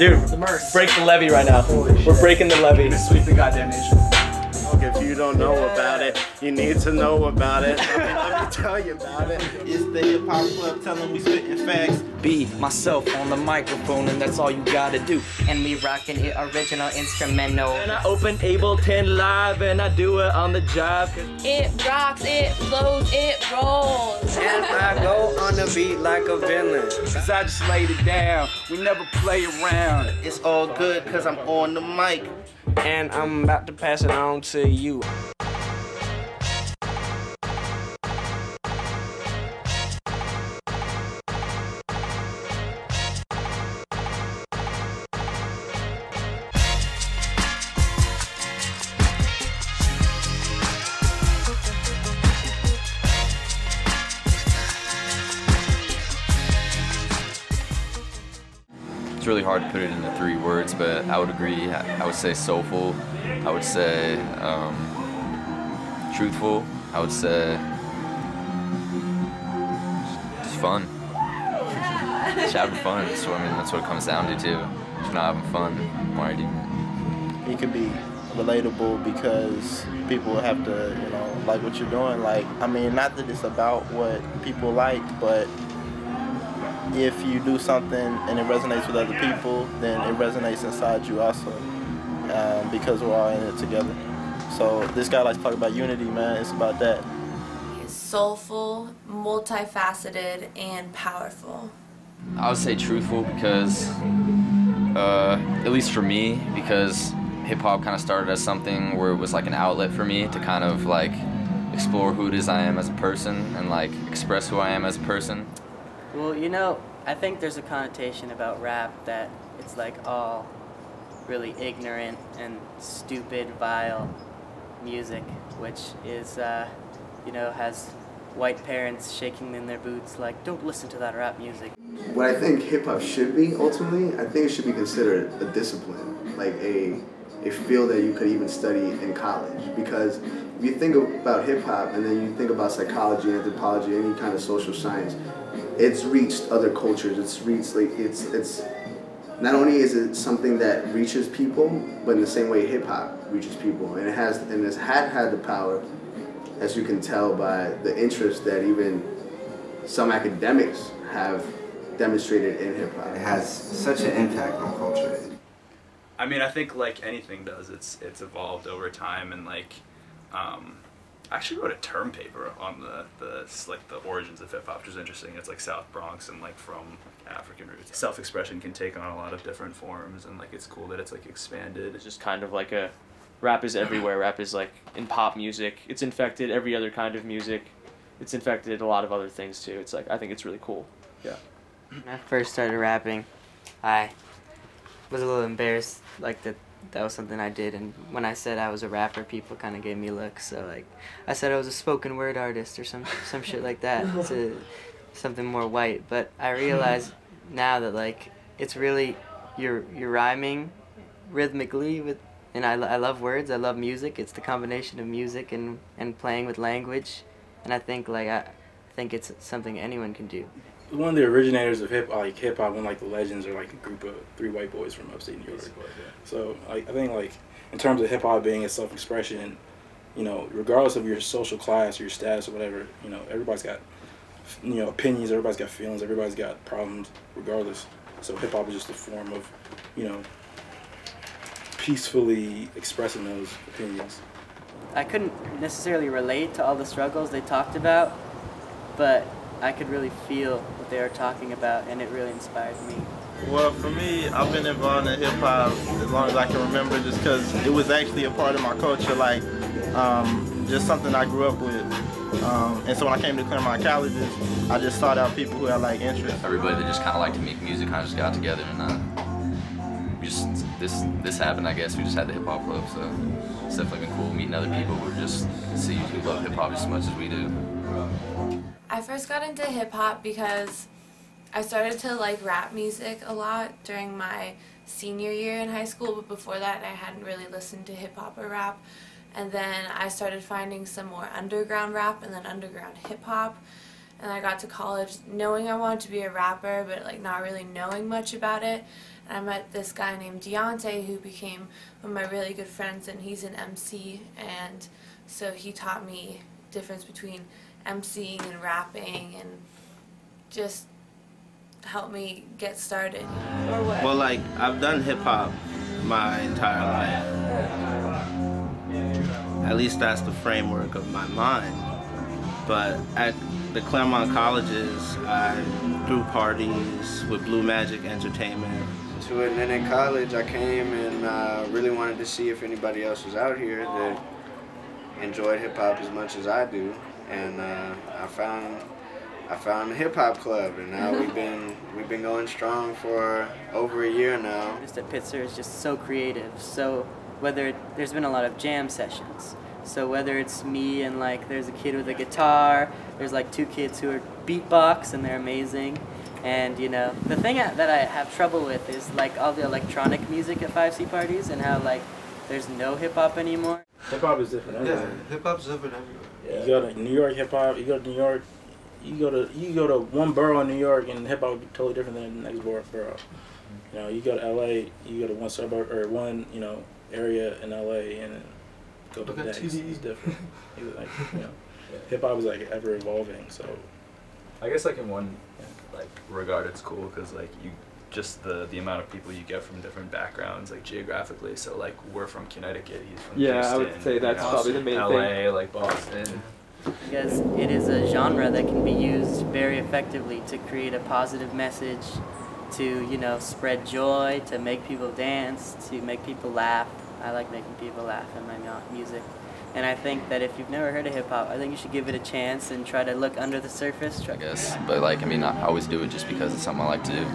Dude, break the levee right now. We're breaking the levee. Sweep the goddamn nation. If you don't know about it, you need to know about it. Let me tell you about it. It's the Hip Hop Club, tell them we spitting facts. Be myself on the microphone, and that's all you gotta do. And we rockin' it original instrumental. And I open Ableton Live and I do it on the job. It rocks, it flows, it rolls. And I go on the beat like a villain. Cause I just laid it down. We never play around. It's all good cause I'm on the mic. And I'm about to pass it on to you. It's really hard to put it into 3 words, but I would agree. I would say soulful. I would say truthful. I would say just fun. Just having fun. So I mean, that's what it comes down to too. If you're not having fun, why are you doing it? It can be relatable because people have to, you know, like what you're doing. Like, I mean, not that it's about what people like, but if you do something and it resonates with other people, then it resonates inside you also, because we're all in it together. So this guy likes to talk about unity, man. It's about that. It's soulful, multifaceted, and powerful. I would say truthful because, at least for me, because hip-hop kind of started as something where it was like an outlet for me to kind of like explore who it is I am as a person and like express who I am as a person. Well, you know, I think there's a connotation about rap that it's like all really ignorant and stupid, vile music, which is, you know, has white parents shaking in their boots like, don't listen to that rap music. What I think hip-hop should be, ultimately, I think it should be considered a discipline, like a field that you could even study in college. Because if you think about hip-hop and then you think about psychology, anthropology, any kind of social science, it's reached other cultures. It's reached, like, it's not only is it something that reaches people, but in the same way hip-hop reaches people. And it's had the power, as you can tell by the interest that even some academics have demonstrated in hip-hop. It has such an impact on culture. I mean, I think like anything does, it's evolved over time, and like, I actually wrote a term paper on the origins of hip hop, which is interesting. It's like South Bronx and like from African roots. Self-expression can take on a lot of different forms, and like it's cool that it's like expanded. It's just kind of like rap is everywhere. Rap is like in pop music. It's infected every other kind of music. It's infected a lot of other things too. It's like, I think it's really cool. Yeah. When I first started rapping, I was a little embarrassed, like that was something I did, and when I said I was a rapper, people kind of gave me looks. So like, I said I was a spoken word artist or some shit like that, to something more white. But I realize now that like it's really you're rhyming rhythmically with, and I love words, I love music. It's the combination of music and playing with language, and I think it's something anyone can do. One of the originators of hip hop and like the legends are like a group of 3 white boys from upstate New York. So I think like in terms of hip hop being a self-expression, you know, regardless of your social class or your status or whatever, you know, everybody's got, you know, opinions, everybody's got feelings, everybody's got problems regardless. So hip hop is just a form of, you know, peacefully expressing those opinions. I couldn't necessarily relate to all the struggles they talked about, but I could really feel what they were talking about, and it really inspired me. Well, for me, I've been involved in hip-hop as long as I can remember, just because it was actually a part of my culture, like just something I grew up with. And so when I came to Claremont Colleges, I just sought out people who had like interests. Everybody that just kind of liked to make music kind of just got together, and we just this happened. I guess we just had the hip hop club, so it's definitely been cool meeting other people who just see who love hip hop just as much as we do. I first got into hip-hop because I started to like rap music a lot during my senior year in high school, but before that I hadn't really listened to hip-hop or rap. And then I started finding some more underground rap and then underground hip-hop. And I got to college knowing I wanted to be a rapper, but like not really knowing much about it. And I met this guy named Deontay who became one of my really good friends, and he's an MC, and so he taught me the difference between MCing and rapping and just helped me get started. Or what? Well, like, I've done hip-hop my entire life. At least that's the framework of my mind. But at the Claremont Colleges, I threw parties with Blue Magic Entertainment. To it, and then in college I came and really wanted to see if anybody else was out here that enjoyed hip-hop as much as I do. And I found the hip hop club, and now we've been going strong for over a year now. Just at Pitzer is just so creative. So there's been a lot of jam sessions. So whether it's me and like there's a kid with a guitar, there's like 2 kids who are beatbox and they're amazing. And you know, the thing that I have trouble with is like all the electronic music at 5C parties and how like there's no hip hop anymore. Hip hop is different everywhere. Yeah, hip hop's different everywhere. Yeah. You go to New York hip hop, you go to New York, you go to one borough in New York and hip hop would be totally different than the next borough. You know, you go to LA, you go to one suburb or one, you know, area in LA and go to the next. It's different. Like, you know, hip hop is like ever evolving. So I guess like in one like regard it's cool because like you just the amount of people you get from different backgrounds like geographically. So like we're from Connecticut, he's from Houston, I would say that's probably the main LA, thing. LA, like Boston. Because it is a genre that can be used very effectively to create a positive message, to, you know, spread joy, to make people dance, to make people laugh. I like making people laugh in my music. And I think that if you've never heard of hip-hop, I think you should give it a chance and try to look under the surface. I guess, but like, I mean, I always do it just because it's something I like to do.